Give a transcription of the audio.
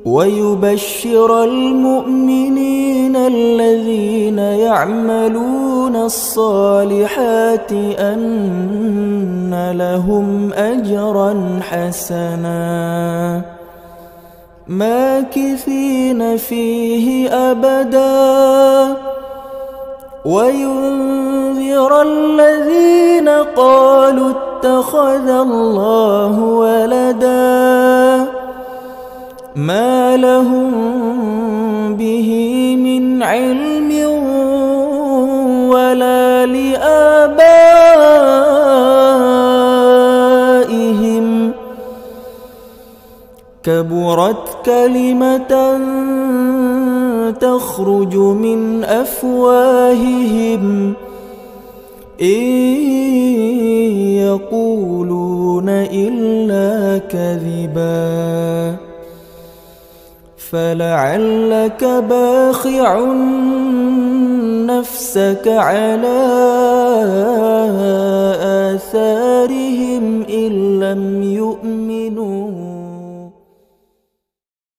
ويبشر المؤمنين الذين يعملون الصالحات أن لهم أجرا حسنا ماكثين فيه أبدا وينذر الذين قالوا اتخذ الله ولدا ما لهم به من علم ولا لآبائهم كبرت كلمة تخرج من أفواههم إن يقولون إلا كذبا فلعلك باخع نفسك على